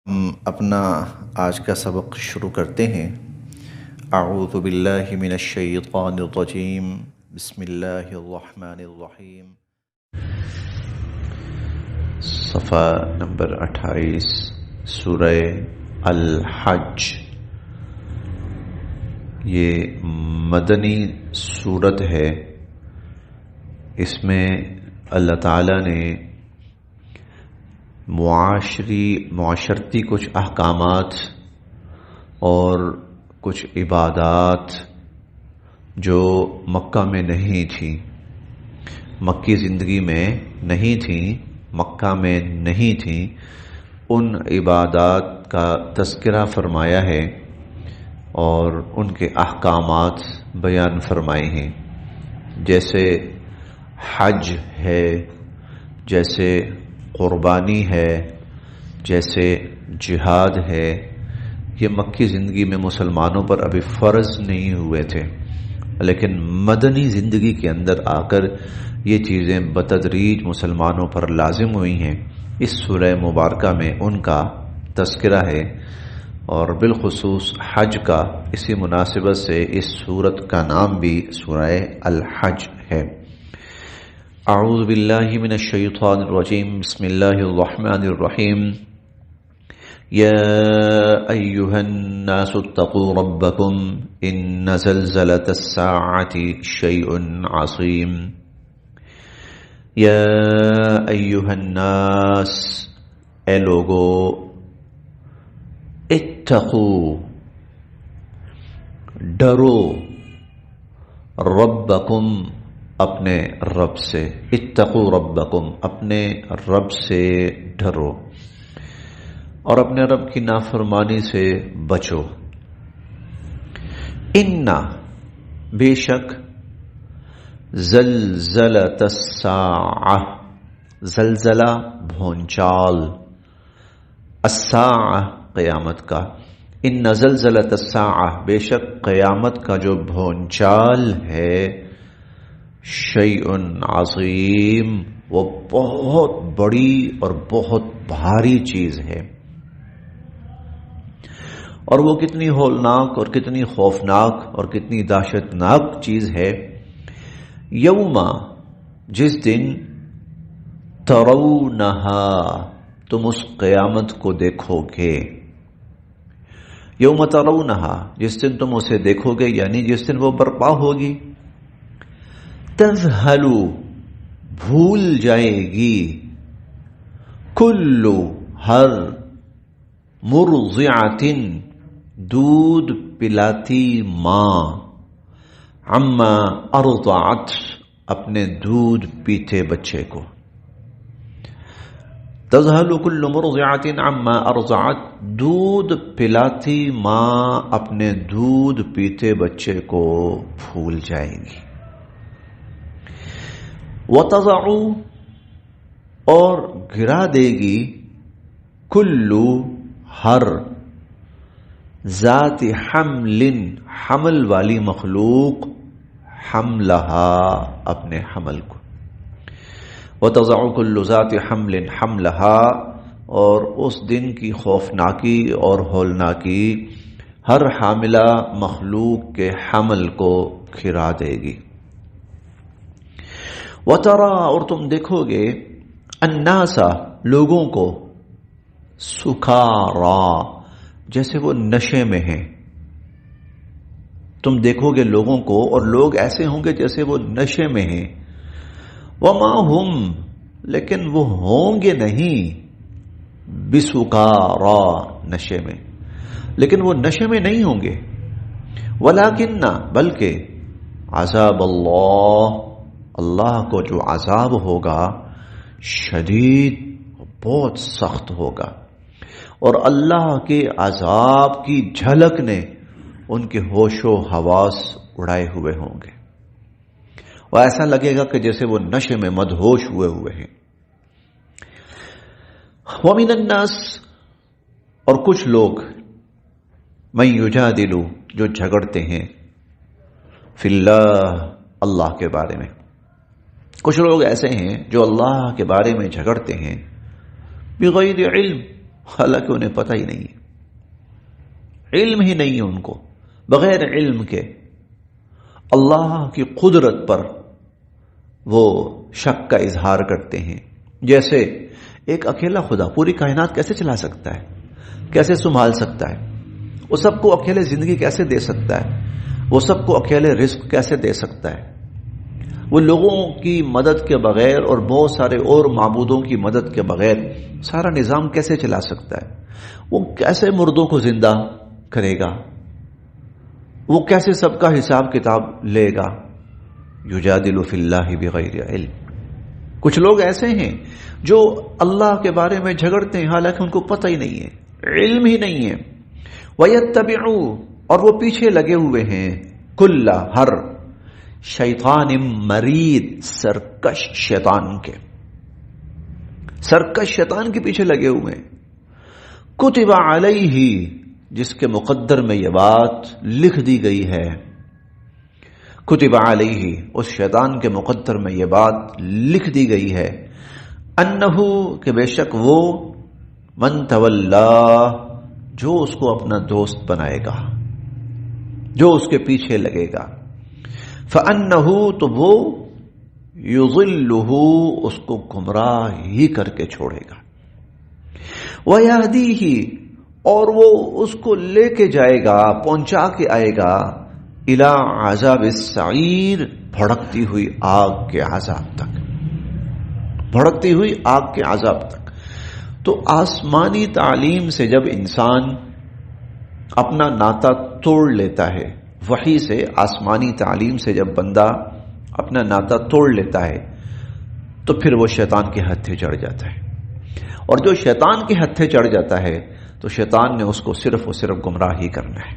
ہم اپنا آج کا سبق شروع کرتے ہیں۔ اعوذ باللہ من الشیطان الرجیم، بسم اللہ الرحمن الرحیم۔ صفحہ نمبر 28، سورہ الحج۔ یہ مدنی سورت ہے۔ اس میں اللہ تعالیٰ نے معاشرتی کچھ احکامات اور کچھ عبادات جو مکہ میں نہیں تھیں، مکی زندگی میں نہیں تھیں، مکہ میں نہیں تھیں، ان عبادات کا تذکرہ فرمایا ہے اور ان کے احکامات بیان فرمائے ہیں، جیسے حج ہے، جیسے قربانی ہے، جیسے جہاد ہے۔ یہ مکی زندگی میں مسلمانوں پر ابھی فرض نہیں ہوئے تھے، لیکن مدنی زندگی کے اندر آ کر یہ چیزیں بتدریج مسلمانوں پر لازم ہوئی ہیں۔ اس سورہ مبارکہ میں ان کا تذکرہ ہے، اور بالخصوص حج کا اسی مناسبت سے اس سورت کا نام بھی سورہ الحج ہے۔ اعوذ باللہ من الشیطان الرجیم، بسم اللہ الرحمن الرحیم۔ یا ایہا الناس اتقوا ربکم ان زلزلۃ الساعۃ شیء عظیم۔ یا ایہا الناس، اے لوگو، اتقوا، ڈرو، ربکم، اپنے رب سے، اتقوا ربکم، اپنے رب سے ڈرو اور اپنے رب کی نافرمانی سے بچو۔ اِنَّ، بے شک، زلزلۃ الساعہ، زلزلہ بھونچال، الساعہ قیامت کا، اِنَّ زلزلۃ الساعہ، بے شک قیامت کا جو بھونچال ہے، شیء عظیم، وہ بہت بڑی اور بہت بھاری چیز ہے۔ اور وہ کتنی ہولناک اور کتنی خوفناک اور کتنی دہشتناک چیز ہے۔ یوم، جس دن، ترونہا، تم اس قیامت کو دیکھو گے۔ یوم ترونہا، جس دن تم اسے دیکھو گے، یعنی جس دن وہ برپا ہوگی۔ تذہل، بھول جائے گی، کل، ہر، مرضعۃ، دودھ پلاتی ماں، عما ارضعت، اپنے دودھ پیتے بچے کو۔ تذہل کل مرضعۃ عما ارضعت، دودھ پلاتی ماں اپنے دودھ پیتے بچے کو بھول جائے گی۔ وَتَضَعُ، اور گرا دے گی، کلو، ہر، ذات حمل، حمل والی مخلوق، حملہا، اپنے حمل کو۔ وَتَضَعُ كُلُّ ذَاتِ حَمْلٍ حَمْلَهَا، اور اس دن کی خوفناکی اور ہولناکی ہر حاملہ مخلوق کے حمل کو گرا دے گی۔ وَتَرَى، اور تم دیکھو گے، النَّاسَ، لوگوں کو، سُکَارَى، جیسے وہ نشے میں ہیں۔ تم دیکھو گے لوگوں کو، اور لوگ ایسے ہوں گے جیسے وہ نشے میں ہیں۔ وَمَا هُمْ، لیکن وہ ہوں گے نہیں، بِسُکَارَى، نشے میں، لیکن وہ نشے میں نہیں ہوں گے۔ وَلَكِنَّ، بلکہ، عذاب اللہ، اللہ کو جو عذاب ہوگا، شدید، بہت سخت ہوگا، اور اللہ کے عذاب کی جھلک نے ان کے ہوش و حواس اڑائے ہوئے ہوں گے، وہ ایسا لگے گا کہ جیسے وہ نشے میں مدہوش ہوئے ہیں۔ وَمِنَ النَّاسِ، اور کچھ لوگ، مَن یُجَادِلُ، جو جھگڑتے ہیں، فی اللہ، اللہ کے بارے میں۔ کچھ لوگ ایسے ہیں جو اللہ کے بارے میں جھگڑتے ہیں، بغیر علم، حالانکہ انہیں پتہ ہی نہیں ہے، علم ہی نہیں ہے ان کو. بغیر علم کے اللہ کی قدرت پر وہ شک کا اظہار کرتے ہیں. جیسے ایک اکیلا خدا پوری کائنات کیسے چلا سکتا ہے، کیسے سنبھال سکتا ہے، وہ سب کو اکیلے زندگی کیسے دے سکتا ہے، وہ سب کو اکیلے رزق کیسے دے سکتا ہے، وہ لوگوں کی مدد کے بغیر اور بہت سارے اور معبودوں کی مدد کے بغیر سارا نظام کیسے چلا سکتا ہے، وہ کیسے مردوں کو زندہ کرے گا، وہ کیسے سب کا حساب کتاب لے گا. یجادل فی اللہ بغیر علم. کچھ لوگ ایسے ہیں جو اللہ کے بارے میں جھگڑتے ہیں حالانکہ ان کو پتہ ہی نہیں ہے، علم ہی نہیں ہے. وَيَتَّبِعُوا، اور وہ پیچھے لگے ہوئے ہیں، کل ہر شیطان مرید، سرکش شیطان کے، سرکش شیطان کے پیچھے لگے ہوئے ہیں. کتب علیہ، جس کے مقدر میں یہ بات لکھ دی گئی ہے. کتب علیہ، اس شیطان کے مقدر میں یہ بات لکھ دی گئی ہے. انہو، کہ بے شک وہ، من تولا، جو اس کو اپنا دوست بنائے گا، جو اس کے پیچھے لگے گا. فَأَنَّهُ، تو وہ، يُضِلُّهُ، اس کو گمراہ ہی کر کے چھوڑے گا. وَيَهْدِيهِ، اور وہ اس کو لے کے جائے گا، پہنچا کے آئے گا، اِلَى عَذَابِ السَّعِيرِ، بھڑکتی ہوئی آگ کے عذاب تک، بھڑکتی ہوئی آگ کے عذاب تک. تو آسمانی تعلیم سے جب انسان اپنا ناتا توڑ لیتا ہے، وحی سے، آسمانی تعلیم سے جب بندہ اپنا ناتا توڑ لیتا ہے، تو پھر وہ شیطان کے ہتھے چڑھ جاتا ہے. اور جو شیطان کے ہتھے چڑھ جاتا ہے تو شیطان نے اس کو صرف اور صرف گمراہ ہی کرنا ہے.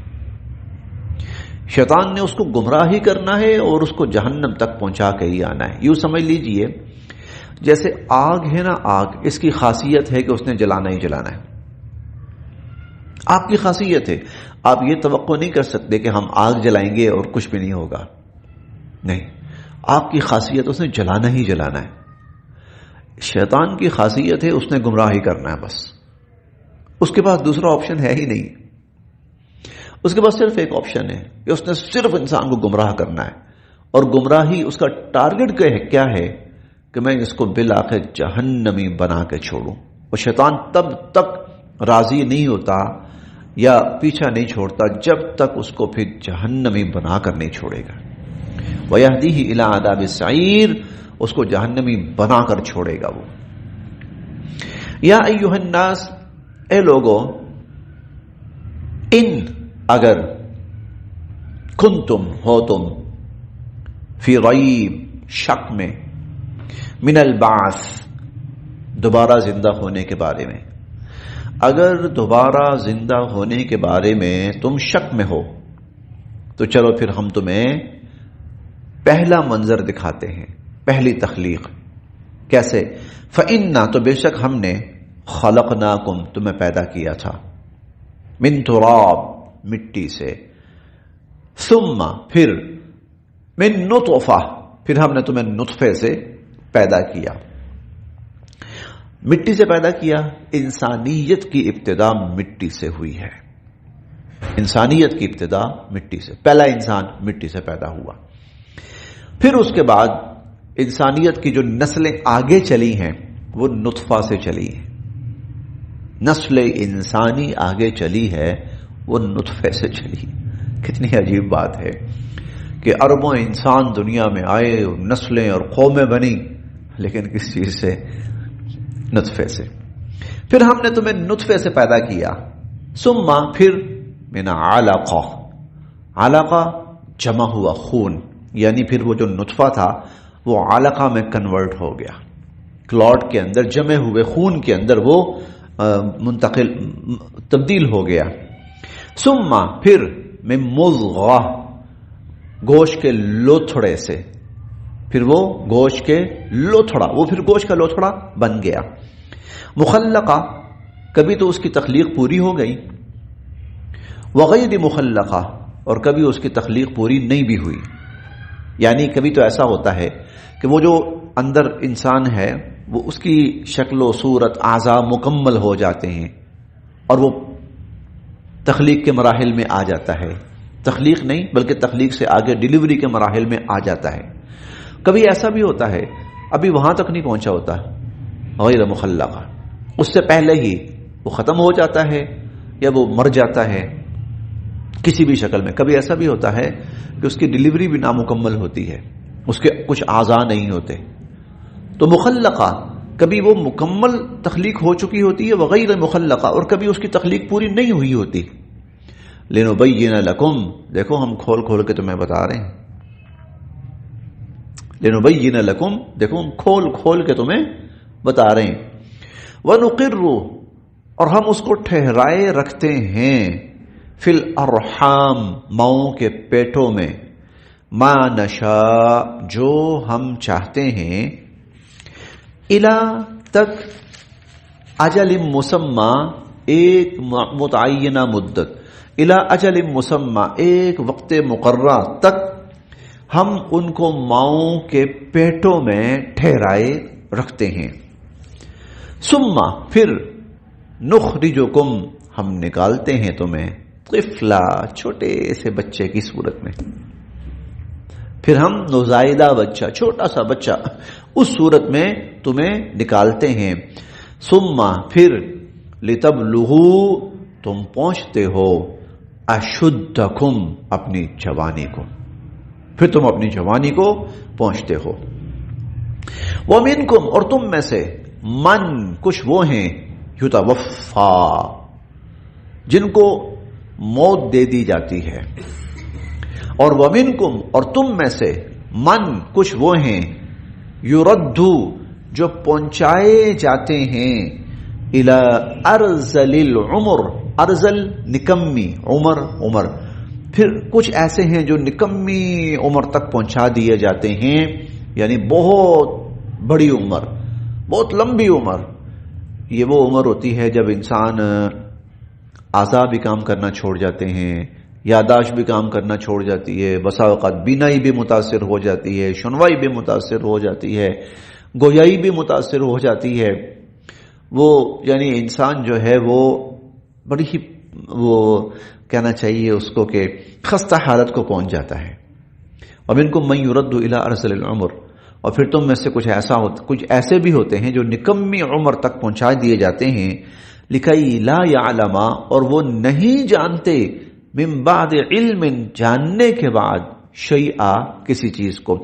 شیطان نے اس کو گمراہ ہی کرنا ہے اور اس کو جہنم تک پہنچا کے ہی آنا ہے. یوں سمجھ لیجئے جیسے آگ ہے نا، آگ، اس کی خاصیت ہے کہ اس نے جلانا ہی جلانا ہے. آپ کی خاصیت ہے، آپ یہ توقع نہیں کر سکتے کہ ہم آگ جلائیں گے اور کچھ بھی نہیں ہوگا. نہیں، آپ کی خاصیت اس نے جلانا ہی جلانا ہے. شیطان کی خاصیت ہے اس نے گمراہی کرنا ہے، بس اس کے پاس دوسرا آپشن ہے ہی نہیں. اس کے پاس صرف ایک آپشن ہے کہ اس نے صرف انسان کو گمراہ کرنا ہے. اور گمراہی اس کا ٹارگٹ کیا ہے کہ میں اس کو بالآخر جہنمی بنا کے چھوڑوں. اور شیطان تب تک راضی نہیں ہوتا یا پیچھا نہیں چھوڑتا جب تک اس کو پھر جہنمی بنا کر نہیں چھوڑے گا. وَيَهْدِيهِ إِلَىٰ عَذَابِ السَّعِيرِ، اس کو جہنمی بنا کر چھوڑے گا وہ. یا ایھا الناس، اے لوگو، ان، اگر، کنتم، ہو تم، فی ریب، شک میں، من البعث، دوبارہ زندہ ہونے کے بارے میں، اگر دوبارہ زندہ ہونے کے بارے میں تم شک میں ہو تو چلو پھر ہم تمہیں پہلا منظر دکھاتے ہیں، پہلی تخلیق. کیسے؟ فَإِنَّا، تو بے شک ہم نے، خَلَقْنَاكُمْ، تمہیں پیدا کیا تھا، مِن تُرَاب، مٹی سے، ثُمَّ، پھر، مِن نُطْفَةٍ، پھر ہم نے تمہیں نطفے سے پیدا کیا. مٹی سے پیدا کیا. انسانیت کی ابتدا مٹی سے ہوئی ہے. انسانیت کی ابتدا مٹی سے، پہلا انسان مٹی سے پیدا ہوا. پھر اس کے بعد انسانیت کی جو نسلیں آگے چلی ہیں وہ نطفہ سے چلی ہیں. نسل انسانی آگے چلی ہے وہ نطفے سے چلی. کتنی عجیب بات ہے کہ اربوں انسان دنیا میں آئے، نسلیں اور قومیں بنی، لیکن کس چیز سے؟ نطفے سے. پھر ہم نے تمہیں نطفے سے پیدا کیا. ثم، پھر، من علقہ، علقہ جمع ہوا خون، یعنی پھر وہ جو نطفہ تھا وہ علقہ میں کنورٹ ہو گیا، کلاٹ کے اندر جمع ہوئے خون کے اندر وہ تبدیل ہو گیا. ثم، پھر، من مضغہ، گوشت کے لوتھڑے سے، پھر وہ گوشت کے لوتھڑا، وہ پھر گوشت کا لوتھڑا بن گیا. مخلقہ، کبھی تو اس کی تخلیق پوری ہو گئی، وغیر مخلقہ، اور کبھی اس کی تخلیق پوری نہیں بھی ہوئی. یعنی کبھی تو ایسا ہوتا ہے کہ وہ جو اندر انسان ہے وہ اس کی شکل و صورت، اعضاء مکمل ہو جاتے ہیں، اور وہ تخلیق کے مراحل میں آ جاتا ہے. تخلیق نہیں بلکہ تخلیق سے آگے ڈیلیوری کے مراحل میں آ جاتا ہے. کبھی ایسا بھی ہوتا ہے ابھی وہاں تک نہیں پہنچا ہوتا غیر مخلقہ، اس سے پہلے ہی وہ ختم ہو جاتا ہے یا وہ مر جاتا ہے کسی بھی شکل میں. کبھی ایسا بھی ہوتا ہے کہ اس کی ڈیلیوری بھی نامکمل ہوتی ہے، اس کے کچھ اعضاء نہیں ہوتے. تو مخلقہ کبھی وہ مکمل تخلیق ہو چکی ہوتی ہے، وغیر مخلقہ، اور کبھی اس کی تخلیق پوری نہیں ہوئی ہوتی. لنبین لکم، دیکھو ہم کھول کھول کے تمہیں بتا رہے ہیں. لنبین لکم، دیکھو ہم کھول کھول کے تمہیں بتا رہے ہیں. ونقر، اور ہم اس کو ٹھہرائے رکھتے ہیں، فی الارحام، ماؤں کے پیٹوں میں، ما نشاء، جو ہم چاہتے ہیں، الی، تک، اجل مسمى، ایک متعینہ مدت، الی اجل مسمى، ایک وقت مقررہ تک ہم ان کو ماؤں کے پیٹوں میں ٹھہرائے رکھتے ہیں. ثم، پھر، نخرجکم، ہم نکالتے ہیں تمہیں، طفلا، چھوٹے سے بچے کی صورت میں. پھر ہم نوزائیدہ بچہ، چھوٹا سا بچہ، اس صورت میں تمہیں نکالتے ہیں. ثم، پھر، لتبلغوا، تم پہنچتے ہو، اشدکم، اپنی جوانی کو، پھر تم اپنی جوانی کو پہنچتے ہو. ومنکم، اور تم میں سے، من، کچھ وہ ہیں، یتوفا، جن کو موت دے دی جاتی ہے. اور ومنکم، اور تم میں سے، من، کچھ وہ ہیں، یردو، جو پہنچائے جاتے ہیں، الی ارذل العمر، ارذل نکمی، عمر عمر، پھر کچھ ایسے ہیں جو نکمی عمر تک پہنچا دیے جاتے ہیں، یعنی بہت بڑی عمر، بہت لمبی عمر. یہ وہ عمر ہوتی ہے جب انسان اعضاء بھی کام کرنا چھوڑ جاتے ہیں، یاداشت بھی کام کرنا چھوڑ جاتی ہے، بسا اوقات بینائی بھی متاثر ہو جاتی ہے، سنوائی بھی متاثر ہو جاتی ہے، گویائی بھی متاثر ہو جاتی ہے. وہ یعنی انسان جو ہے وہ بڑی ہی، وہ کہنا چاہیے اس کو کہ خستہ حالت کو پہنچ جاتا ہے. ومنکم من یرد الی ارذل العمر، اور پھر تم میں سے کچھ ایسے بھی ہوتے ہیں جو نکمی عمر تک پہنچا دیے جاتے ہیں، لکی لا یعلم، اور وہ نہیں جانتے، من بعد علم، جاننے کے بعد، شیئا، کسی چیز کو،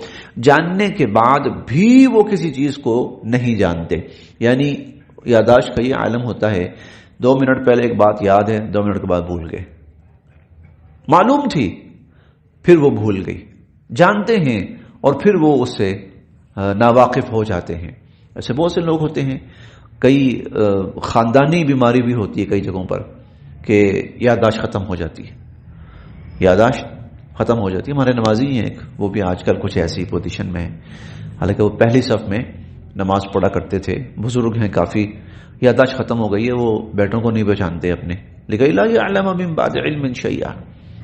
جاننے کے بعد بھی وہ کسی چیز کو نہیں جانتے. یعنی یاداشت کا یہ عالم ہوتا ہے، 2 منٹ پہلے ایک بات یاد ہے، 2 منٹ کے بعد بھول گئے. معلوم تھی پھر وہ بھول گئی، جانتے ہیں اور پھر وہ اس سے ناواقف ہو جاتے ہیں. ایسے بہت سے لوگ ہوتے ہیں. کئی خاندانی بیماری بھی ہوتی ہے کئی جگہوں پر کہ یاداشت ختم ہو جاتی ہے، یاداشت ختم ہو جاتی ہے. ہمارے نمازی ہیں ایک، وہ بھی آج کل کچھ ایسی پوزیشن میں ہیں، حالانکہ وہ پہلی صف میں نماز پڑھا کرتے تھے، بزرگ ہیں کافی، یاداشت ختم ہو گئی ہے، وہ بیٹوں کو نہیں پہچانتے اپنے. لکی لا یعلم من بعد علم شیئا،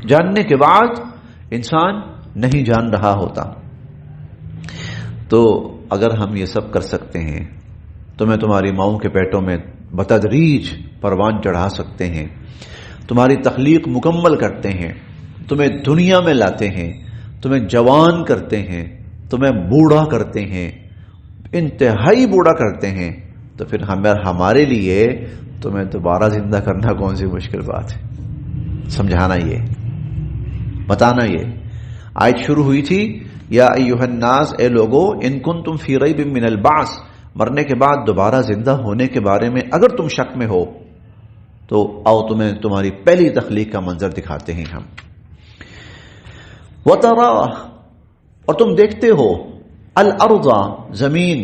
جاننے کے بعد انسان نہیں جان رہا ہوتا. تو اگر ہم یہ سب کر سکتے ہیں تو میں تمہاری ماؤں کے پیٹوں میں بتدریج پروان چڑھا سکتے ہیں، تمہاری تخلیق مکمل کرتے ہیں، تمہیں دنیا میں لاتے ہیں، تمہیں جوان کرتے ہیں، تمہیں بوڑھا کرتے ہیں، انتہائی بوڑھا کرتے ہیں. تو پھر ہمارے لیے تمہیں دوبارہ زندہ کرنا کون سی مشکل بات ہے. سمجھانا یہ، بتانا یہ. آیت شروع ہوئی تھی، یا ایھا الناس، اے لوگو، ان کنتم فی ریب من البعث، مرنے کے بعد دوبارہ زندہ ہونے کے بارے میں اگر تم شک میں ہو تو آؤ تمہیں تمہاری پہلی تخلیق کا منظر دکھاتے ہیں ہم. وترا، اور تم دیکھتے ہو، الارض، زمین،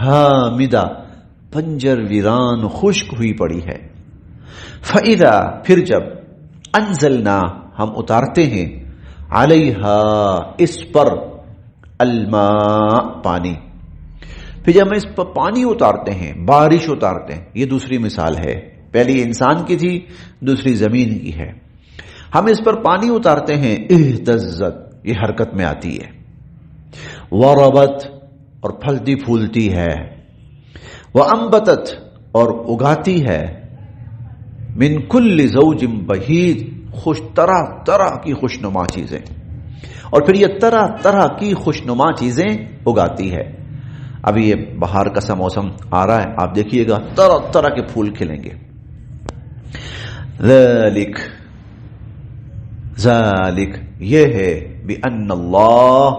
ہامدہ، بنجر ویران، خشک ہوئی پڑی ہے. فاذا، پھر جب، انزلنا، ہم اتارتے ہیں، علیہا، اس پر، الماء، پانی. پھر جب ہم اس پر پانی اتارتے ہیں، بارش اتارتے ہیں. یہ دوسری مثال ہے، پہلی انسان کی تھی، دوسری زمین کی ہے. ہم اس پر پانی اتارتے ہیں، اہتزت، یہ حرکت میں آتی ہے. وربت، اور پھلتی پھولتی ہے. وانبتت، اور اگاتی ہے. من کل زوج بہیج، خوش طرح طرح کی خوشنما چیزیں، اور پھر یہ طرح طرح کی خوشنما چیزیں اگاتی ہے۔ ابھی یہ بہار کا سا موسم آ رہا ہے، آپ دیکھیے گا طرح طرح کے پھول کھلیں گے۔ ذالک ذالک یہ ہے بأن اللہ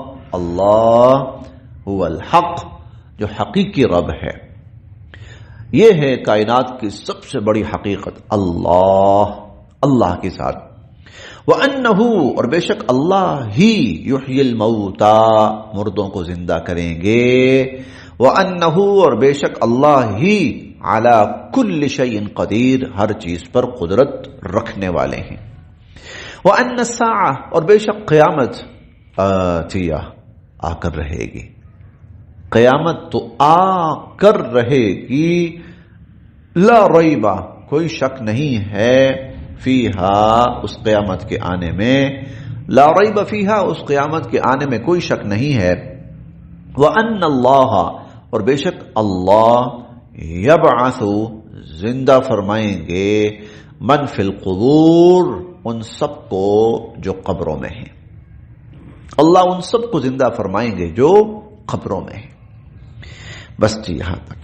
هو الحق، جو حقیقی رب ہے، یہ ہے کائنات کی سب سے بڑی حقیقت، اللہ کے ساتھ۔ وَأَنَّهُ، اور بے شک اللہ ہی یحیی الموتى، مردوں کو زندہ کریں گے۔ وَأَنَّهُ، اور بے شک اللہ ہی علی کل شیء قدیر، ہر چیز پر قدرت رکھنے والے ہیں۔ وَأَنَّ السَّاعَةَ، اور بے شک قیامت آتیہ، آ کر رہے گی، قیامت تو آ کر رہے گی، لا ریبہ، کوئی شک نہیں ہے، فیہا، اس قیامت کے آنے میں، لا ریب فیہا، اس قیامت کے آنے میں کوئی شک نہیں ہے۔ وَأَنَّ اللَّهَ، اور بے شک اللہ، یبعث، زندہ فرمائیں گے، من فی القبور، ان سب کو جو قبروں میں ہیں، اللہ ان سب کو زندہ فرمائیں گے جو قبروں میں ہیں۔ بس جی یہاں تک۔